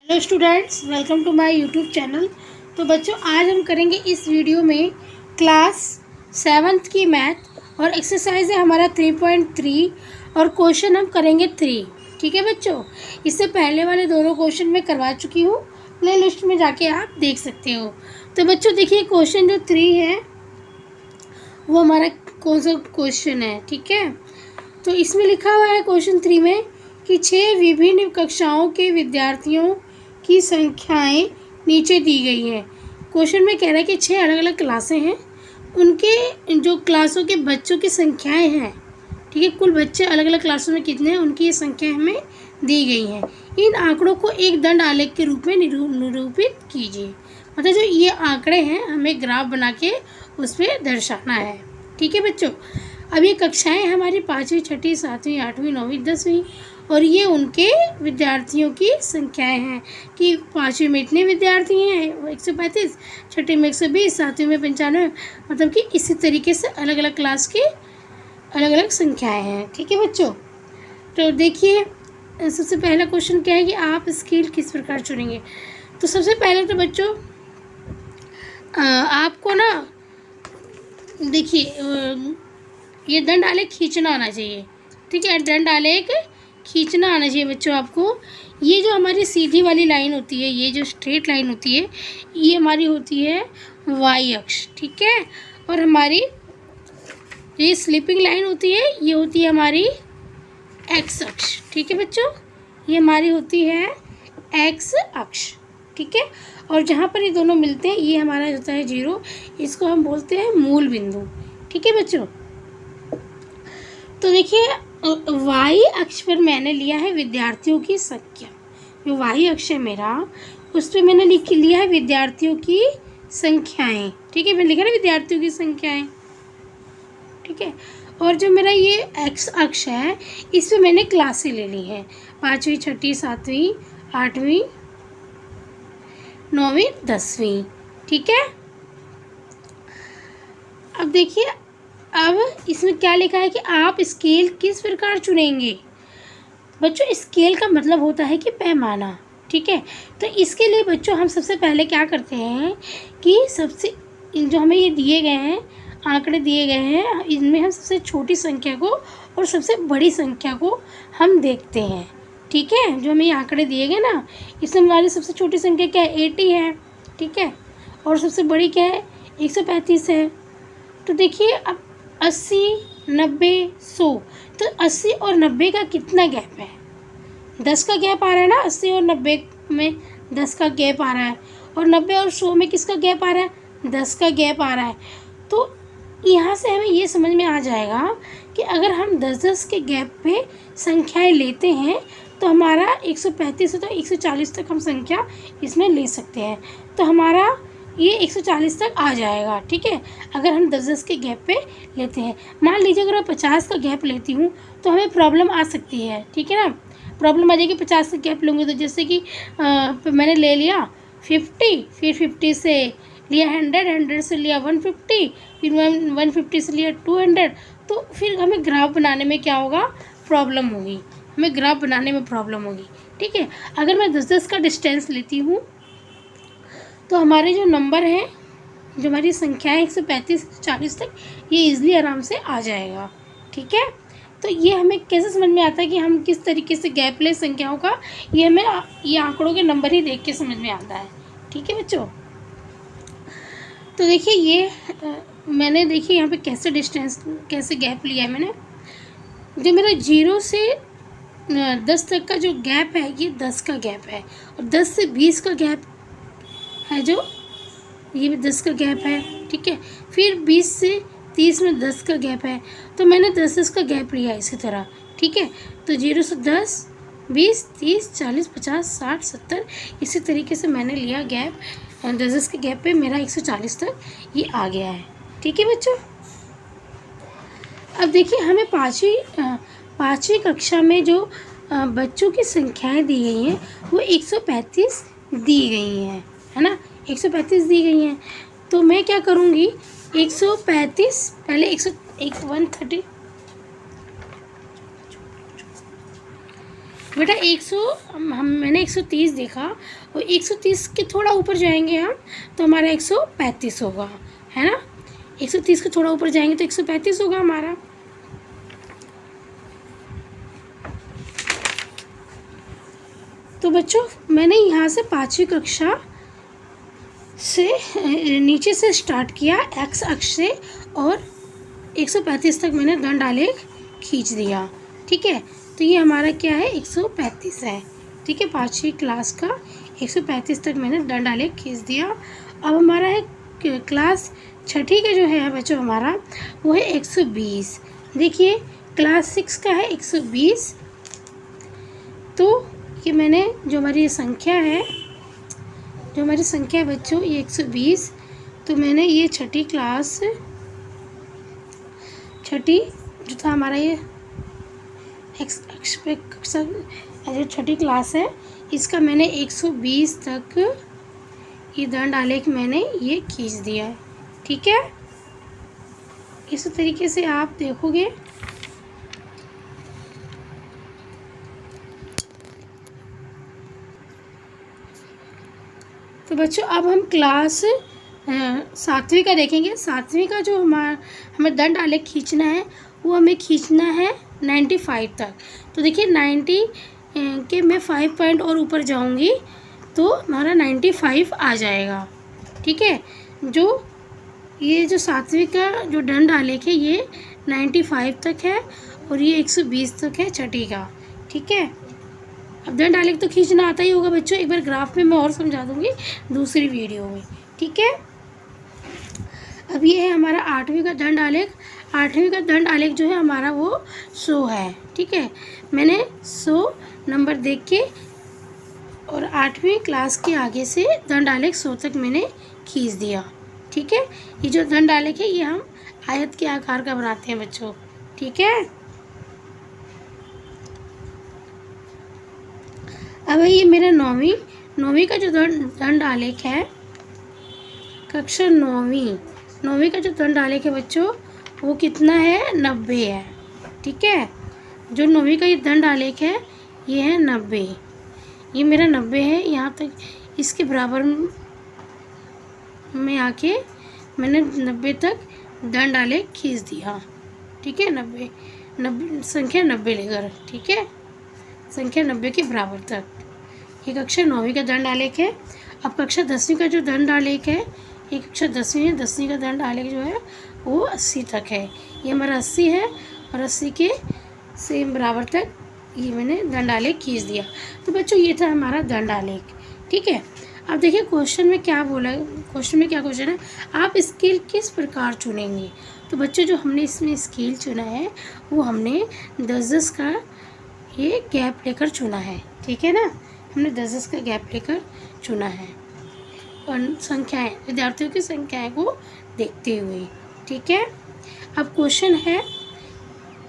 Hello students, welcome to my YouTube channel. तो बच्चों, आज हम करेंगे इस वीडियो में क्लास 7th की मैथ और एक्सरसाइज है हमारा 3.3 और क्वेश्चन हम करेंगे 3। ठीक है बच्चों, इससे पहले वाले दोनों क्वेश्चन मैं करवा चुकी हूँ, प्ले लिस्ट में जाके आप देख सकते हो। तो बच्चों देखिए, क्वेश्चन जो 3 है वो हमारा कौन सा क्वेश्चन है। ठीक है, तो इसमें लिखा हुआ है क्वेश्चन 3 में कि 6 विभिन्न कक्षाओं के विद्यार्थियों की संख्याएं नीचे दी गई हैं। क्वेश्चन में कह रहा है कि 6 अलग अलग क्लासें हैं, उनके जो क्लासों के बच्चों की संख्याएं हैं। ठीक है, कुल बच्चे अलग अलग क्लासों में कितने हैं उनकी ये संख्या हमें दी गई हैं। इन आंकड़ों को एक दंड आलेख के रूप में निरूपित कीजिए। मतलब जो ये आंकड़े हैं हमें ग्राफ बना के उस पर दर्शाना है। ठीक है बच्चों, अब ये कक्षाएं हमारी 5वीं, 6वीं, 7वीं, 8वीं, 9वीं, 10वीं और ये उनके विद्यार्थियों की संख्याएं हैं कि 5वीं में इतने विद्यार्थी हैं 135, 6वीं में 120, 7वीं में 95। मतलब कि इसी तरीके से अलग अलग क्लास की अलग अलग संख्याएं हैं। ठीक है बच्चों, तो देखिए सबसे पहला क्वेश्चन क्या है कि आप स्केल किस प्रकार चुनेंगे। तो सबसे पहले तो बच्चों आपको ना देखिए ये दंड आलेख खींचना आना चाहिए। ठीक है, दंड आलेख खींचना आना चाहिए बच्चों आपको। ये जो हमारी सीधी वाली लाइन होती है, ये जो स्ट्रेट लाइन होती है, ये हमारी होती है वाई अक्ष। ठीक है, और हमारी ये स्लिपिंग लाइन होती है, ये होती है हमारी एक्स अक्ष। ठीक है बच्चों, ये हमारी होती है एक्स अक्ष। ठीक है, और जहाँ पर ये दोनों मिलते हैं ये हमारा होता है 0, इसको हम बोलते हैं मूल बिंदु। ठीक है बच्चों, तो देखिए वाई अक्ष पर मैंने लिया है विद्यार्थियों की संख्या। जो वाई अक्ष है मेरा, उस पर मैंने लिया है विद्यार्थियों की संख्याएं। ठीक है, मैंने लिखा है विद्यार्थियों की संख्याएं। ठीक है, और जो मेरा ये एक्स अक्ष है इस पर मैंने क्लासें ले ली हैं 5वीं, 6वीं, 7वीं, 8वीं, 9वीं, 10वीं। ठीक है, अब देखिए, अब इसमें क्या लिखा है कि आप स्केल किस प्रकार चुनेंगे। बच्चों स्केल का मतलब होता है कि पैमाना। ठीक है, तो इसके लिए बच्चों हम सबसे पहले क्या करते हैं कि सबसे जो हमें ये दिए गए हैं आंकड़े दिए गए हैं, इनमें हम सबसे छोटी संख्या को और सबसे बड़ी संख्या को हम देखते हैं। ठीक है, जो हमें ये आंकड़े दिए गए ना, इसमें हमारी सबसे छोटी संख्या क्या है 80 है। ठीक है, और सबसे बड़ी क्या है 135 है। तो देखिए अब 80, 90, 100, तो 80 और 90 का कितना गैप है, 10 का गैप आ रहा है ना। 80 और 90 में 10 का गैप आ रहा है, और 90 और 100 में किसका गैप आ रहा है, 10 का गैप आ रहा है। तो यहाँ से हमें ये समझ में आ जाएगा कि अगर हम 10-10 के गैप पे संख्याएं लेते हैं तो हमारा 135 से तो 140 तक हम संख्या इसमें ले सकते हैं। तो हमारा ये 140 तक आ जाएगा। ठीक है, अगर हम 10-10 के गैप पे लेते हैं। मान लीजिए अगर मैं 50 का गैप लेती हूँ तो हमें प्रॉब्लम आ सकती है। ठीक है ना, प्रॉब्लम आ जाएगी 50 का गैप लूँगी तो जैसे कि मैंने ले लिया 50, फिर 50 से लिया 100, 100 से लिया 150, फिर 150 से लिया 200। तो फिर हमें ग्राफ बनाने में क्या होगा, प्रॉब्लम होगी, हमें ग्राफ बनाने में प्रॉब्लम होगी। ठीक है, अगर मैं 10-10 का डिस्टेंस लेती हूँ तो हमारे जो नंबर हैं, जो हमारी संख्या है 135 से 40 तक, ये ईज़िली आराम से आ जाएगा। ठीक है, तो ये हमें कैसे समझ में आता है कि हम किस तरीके से गैप ले संख्याओं का, ये हमें ये आंकड़ों के नंबर ही देख के समझ में आता है। ठीक है बच्चों, तो देखिए ये मैंने देखिए यहाँ पे कैसे डिस्टेंस कैसे गैप लिया है मैंने। जो मेरा 0 से 10 तक का जो गैप है ये 10 का गैप है, और 10 से 20 का गैप है, जो ये भी 10 का गैप है। ठीक है, फिर 20 से 30 में 10 का गैप है, तो मैंने 10-10 का गैप लिया इसी तरह। ठीक है, तो 0 से 10, 20, 30, 40, 50, 60, 70 इसी तरीके से मैंने लिया गैप। 10-10 के गैप पे मेरा 140 तक ये आ गया है। ठीक है बच्चों, अब देखिए हमें पाँचवीं कक्षा में जो बच्चों की संख्याएं दी गई हैं वो 135 दी गई हैं, है ना, 135 दी गई हैं। तो मैं क्या करूँगी, 135 पहले 130 बेटा 100 मैंने 130 देखा और 130 के थोड़ा ऊपर जाएंगे हम तो हमारा 135 होगा, है ना। 130 के थोड़ा ऊपर जाएंगे तो 135 होगा हमारा। तो बच्चों मैंने यहाँ से 5वीं कक्षा से नीचे से स्टार्ट किया एक्स अक्ष से और 135 तक मैंने दंड आलेख खींच दिया, ठीक है। तो ये हमारा क्या है, 135 है, ठीक है। 5वीं क्लास का 135 तक मैंने दंड आलेख खींच दिया। अब हमारा है क्लास 6ठी का जो है बच्चों हमारा वो है 120। देखिए क्लास 6 का है 120। तो ये मैंने जो हमारी संख्या है बच्चों ये 120। तो मैंने ये 6ठी क्लास, 6ठी जो था हमारा ये एक्स पे कक्षा जो 6ठी क्लास है इसका मैंने 120 तक ये दंड आलेख मैंने ये खींच दिया है, ठीक है। इस तरीके से आप देखोगे तो बच्चों अब हम क्लास 7वीं का देखेंगे। 7वीं का जो हमें दंड आलेख खींचना है वो हमें खींचना है 95 तक। तो देखिए 90 के मैं 5 पॉइंट और ऊपर जाऊंगी तो हमारा 95 आ जाएगा, ठीक है। ये जो 7वीं का जो दंड आलेख है ये 95 तक है और ये 120 तक है 6ठी का, ठीक है। अब दंड आलेख तो खींचना आता ही होगा बच्चों, एक बार ग्राफ में मैं और समझा दूंगी दूसरी वीडियो में, ठीक है। अब ये है हमारा 8वीं का दंड आलेख। 8वीं का दंड आलेख जो है हमारा वो 100 है, ठीक है। मैंने 100 नंबर देख के और 8वीं क्लास के आगे से दंड आलेख 100 तक मैंने खींच दिया, ठीक है। ये जो दंड आलेख है ये हम आयत के आकार का बनाते हैं बच्चों, ठीक है। अब ये मेरा 9वीं का जो दंड आलेख है कक्षा 9वीं का जो दंड आलेख है बच्चों वो कितना है, 90 है, ठीक है। जो 9वीं का ये दंड आलेख है ये है 90, ये मेरा 90 है। यहाँ तक इसके बराबर में आके मैंने 90 तक दंड आलेख खींच दिया, ठीक है। 90 संख्या 90 लेकर, ठीक है, संख्या 90 के बराबर तक। ये कक्षा 9वीं का दंड आलेख है। अब कक्षा 10वीं का जो दंड आलेख है ये कक्षा 10वीं है। 10वीं का दंड आलेख जो है वो 80 तक है। ये हमारा 80 है और 80 के सेम बराबर तक ये मैंने दंड आलेख खींच दिया। तो बच्चों ये था हमारा दंड आलेख, ठीक है। अब देखिए क्वेश्चन में क्या बोला है, क्वेश्चन है आप स्केल किस प्रकार चुनेंगे। तो बच्चों जो हमने इसमें स्केल चुना है वो हमने 10-10 का ये गैप लेकर चुना है, ठीक है ना। हमने 10-10 का गैप लेकर चुना है और संख्याएं विद्यार्थियों की संख्याएं को देखते हुए, ठीक है। अब क्वेश्चन है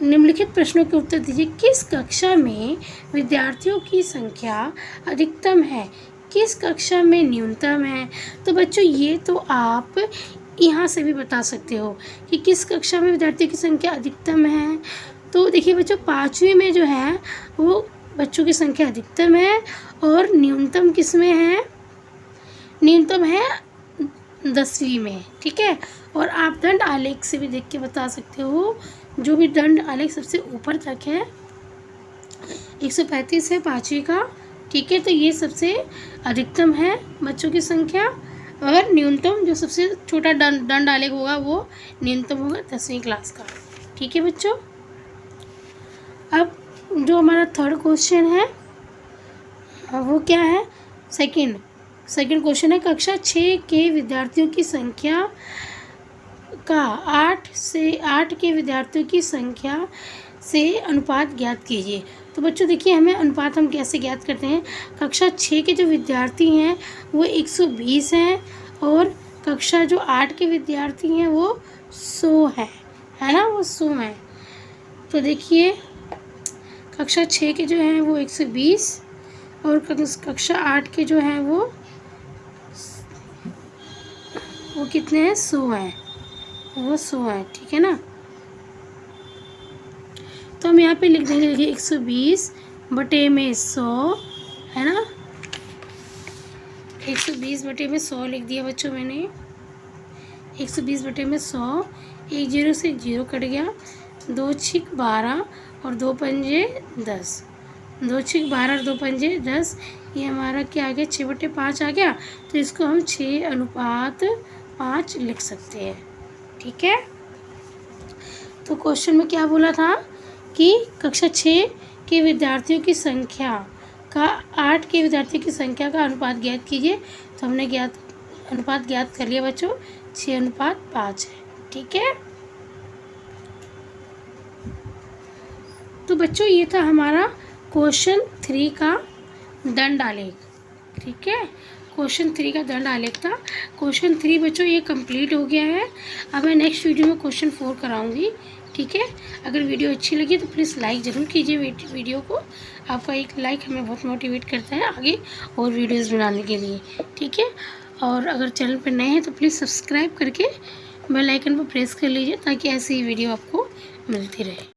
निम्नलिखित प्रश्नों के उत्तर दीजिए। किस कक्षा में विद्यार्थियों की संख्या अधिकतम है, किस कक्षा में न्यूनतम है। तो बच्चों ये तो आप यहाँ से भी बता सकते हो कि किस कक्षा में विद्यार्थियों की संख्या अधिकतम है। तो देखिए बच्चों 5वीं में जो है वो बच्चों की संख्या अधिकतम है और न्यूनतम किस में है, न्यूनतम है 10वीं में, ठीक है। और आप दंड आलेख से भी देख के बता सकते हो, जो भी दंड आलेख सबसे ऊपर तक है 135 है 5वीं का, ठीक है। तो ये सबसे अधिकतम है बच्चों की संख्या और न्यूनतम जो सबसे छोटा दंड आलेख होगा वो न्यूनतम होगा 10वीं क्लास का, ठीक है बच्चों। अब जो हमारा थर्ड क्वेश्चन है वो क्या है, सेकंड क्वेश्चन है कक्षा 6 के विद्यार्थियों की संख्या का 8 के विद्यार्थियों की संख्या से अनुपात ज्ञात कीजिए। तो बच्चों देखिए हमें अनुपात हम कैसे ज्ञात करते हैं। कक्षा 6 के जो विद्यार्थी हैं वो 120 हैं और कक्षा जो 8 के विद्यार्थी हैं वो 100 है ना, वो 100 हैं। तो देखिए कक्षा 6 के जो हैं वो 120 और कक्षा 8 के जो हैं वो कितने हैं, 100 हैं, वो 100 हैं, ठीक है ना। तो हम यहाँ पे लिख देंगे, देखिए 120 बटे में 100 है ना, 120 बटे में 100 लिख दिया बच्चों मैंने। 120 बटे में 100, एक जीरो से एक जीरो कट गया, 2 छिक 12 और 2 पंजे 10, 2 छिक 12 और 2 पंजे 10, ये हमारा क्या आ गया, 6 बटे 5 आ गया। तो इसको हम 6:5 लिख सकते हैं। ठीक है, तो क्वेश्चन में क्या बोला था कि कक्षा 6 के विद्यार्थियों की संख्या का 8 के विद्यार्थियों की संख्या का अनुपात ज्ञात कीजिए। तो हमने अनुपात ज्ञात कर लिया बच्चों, 6:5 है। ठीक है, तो बच्चों ये था हमारा क्वेश्चन 3 का दंड आलेख। ठीक है, क्वेश्चन 3 का दंड आलेख था। क्वेश्चन 3 बच्चों ये कंप्लीट हो गया है। अब मैं नेक्स्ट वीडियो में क्वेश्चन 4 कराऊंगी। ठीक है, अगर वीडियो अच्छी लगी तो प्लीज़ लाइक ज़रूर कीजिए वीडियो को। आपका एक लाइक हमें बहुत मोटिवेट करता है आगे और वीडियोज़ बनाने के लिए। ठीक है, और अगर चैनल पर नए हैं तो प्लीज़ सब्सक्राइब करके बेल आइकन पर प्रेस कर लीजिए ताकि ऐसी ही वीडियो आपको मिलती रहे।